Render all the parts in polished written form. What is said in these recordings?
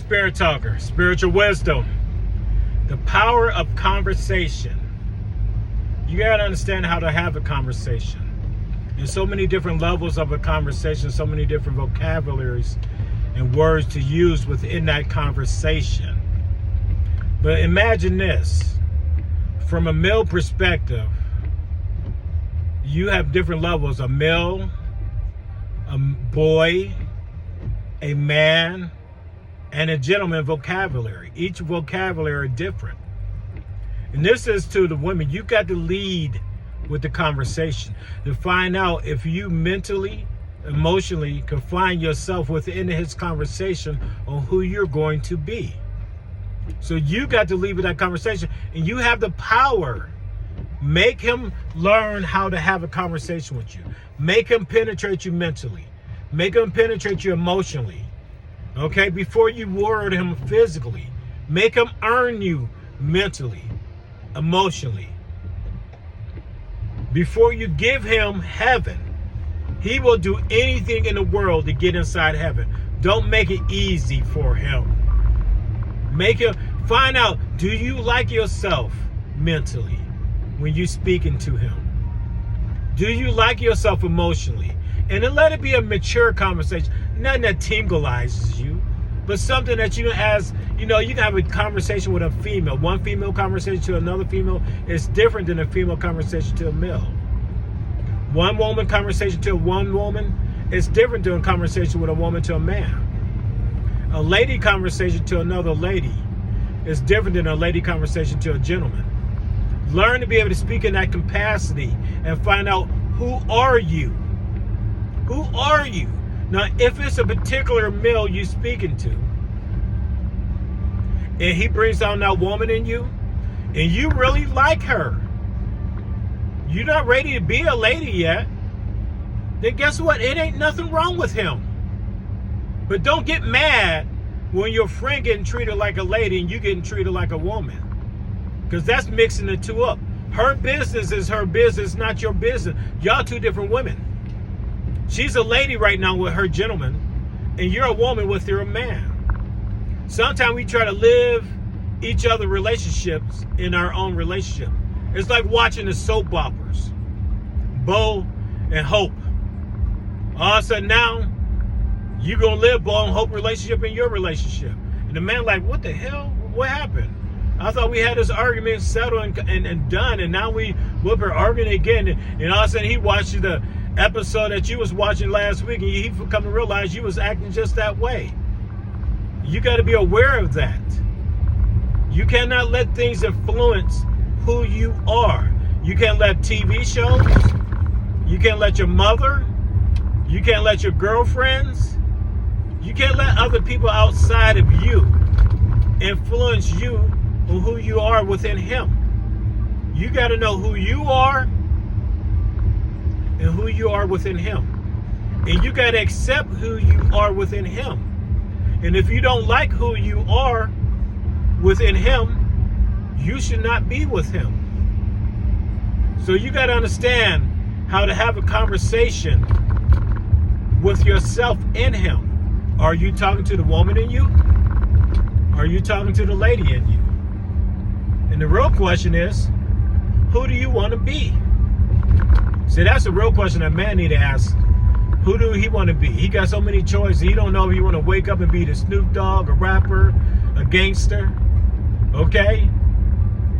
Spirit Talker, spiritual wisdom, the power of conversation. You got to understand how to have a conversation. There's so many different levels of a conversation, so many different vocabularies and words to use within that conversation. But imagine this, from a male perspective, you have different levels: a male, a boy, a man, and a gentleman vocabulary. Each vocabulary is different. And this is to the women. You got to lead with the conversation to find out if you mentally, emotionally can find yourself within his conversation on who you're going to be. So you got to lead with that conversation, and you have the power. Make him learn how to have a conversation with you. Make him penetrate you mentally. Make him penetrate you emotionally. Okay, before you word him physically, make him earn you mentally, emotionally. Before you give him heaven, he will do anything in the world to get inside heaven. Don't make it easy for him. Make him find out, do you like yourself mentally when you're speaking to him? Do you like yourself emotionally? And then let it be a mature conversation. Nothing that tingleizes you, but something that you as, you can have a conversation with a female. One female conversation to another female is different than a female conversation to a male. One woman conversation to one woman is different than a conversation with a woman to a man. A lady conversation to another lady is different than a lady conversation to a gentleman. Learn to be able to speak in that capacity and find out, who are you? Who are you? Now, if it's a particular male you're speaking to, and he brings down that woman in you, and you really like her, you're not ready to be a lady yet, then guess what? It ain't nothing wrong with him. But don't get mad when your friend getting treated like a lady and you getting treated like a woman, because that's mixing the two up. Her business is her business, not your business. Y'all two different women. She's a lady right now with her gentleman, and you're a woman with your man. Sometimes we try to live each other's relationships in our own relationship. It's like watching the soap operas, Bo and Hope. All of a sudden now, you're going to live Bo and Hope relationship in your relationship. And the man like, what the hell? What happened? I thought we had this argument settled and done, and now we whoop her arguing again. And all of a sudden he watches the episode that you was watching last week, and he come to realize you was acting just that way. You got to be aware of that. You cannot let things influence who you are. You can't let TV shows, you can't let your mother, you can't let your girlfriends, you can't let other people outside of you influence you on who you are within him. You got to know who you are and who you are within him. And you got to accept who you are within him. And if you don't like who you are within him, you should not be with him. So you got to understand how to have a conversation with yourself in him. Are you talking to the woman in you? Are you talking to the lady in you? And the real question is, who do you want to be? See, that's the real question that man need to ask. Who do he want to be? He got so many choices. He don't know if he want to wake up and be the Snoop Dogg, a rapper, a gangster. Okay?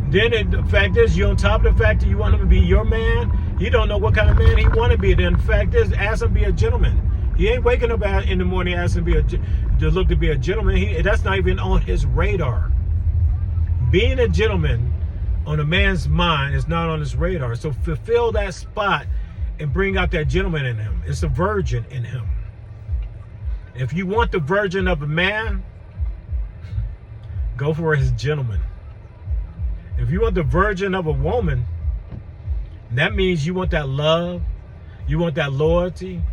Then the fact is, you on top of the fact that you want him to be your man, you don't know what kind of man he want to be. Then the fact is, ask him to be a gentleman. He ain't waking up in the morning asking to look to be a gentleman. That's not even on his radar. Being a gentleman on a man's mind is not on his radar. So fulfill that spot and bring out that gentleman in him. It's a virgin in him. If you want the virgin of a man, go for his gentleman. If you want the virgin of a woman, that means you want that love, you want that loyalty,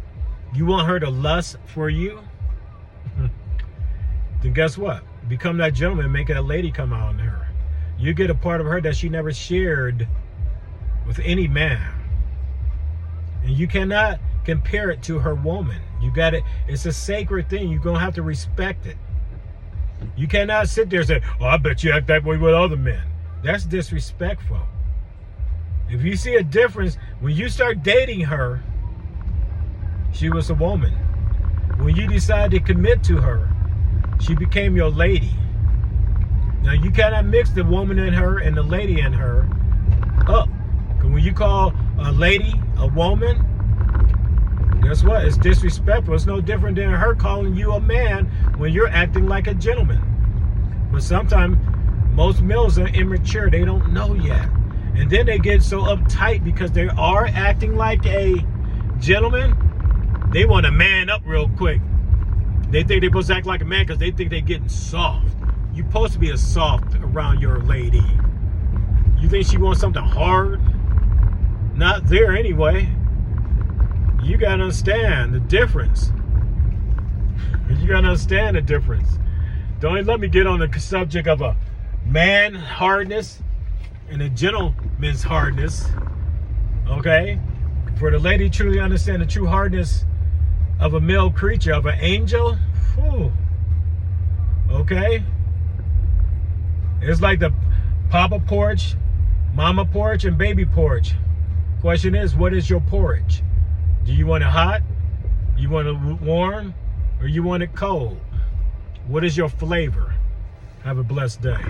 you want her to lust for you, then guess what? Become that gentleman and make that lady come out on her. You get a part of her that she never shared with any man. And you cannot compare it to her woman. You got it. It's a sacred thing. You're going to have to respect it. You cannot sit there and say, oh, I bet you act that way with other men. That's disrespectful. If you see a difference, when you start dating her, she was a woman. When you decide to commit to her, she became your lady. Now, you cannot mix the woman in her and the lady in her up. Because when you call a lady a woman, guess what? It's disrespectful. It's no different than her calling you a man when you're acting like a gentleman. But sometimes most males are immature. They don't know yet. And then they get so uptight because they are acting like a gentleman. They want to man up real quick. They think they're supposed to act like a man because they think they're getting soft. You're supposed to be a soft around your lady. You think she wants something hard? Not there anyway. You got to understand the difference. You got to understand the difference. Don't even let me get on the subject of a man hardness and a gentleman's hardness. Okay? For the lady truly understand the true hardness of a male creature, of an angel. Whew. Okay? It's like the papa porch, mama porch, and baby porch. Question is, what is your porridge? Do you want it hot? You want it warm? Or you want it cold? What is your flavor? Have a blessed day.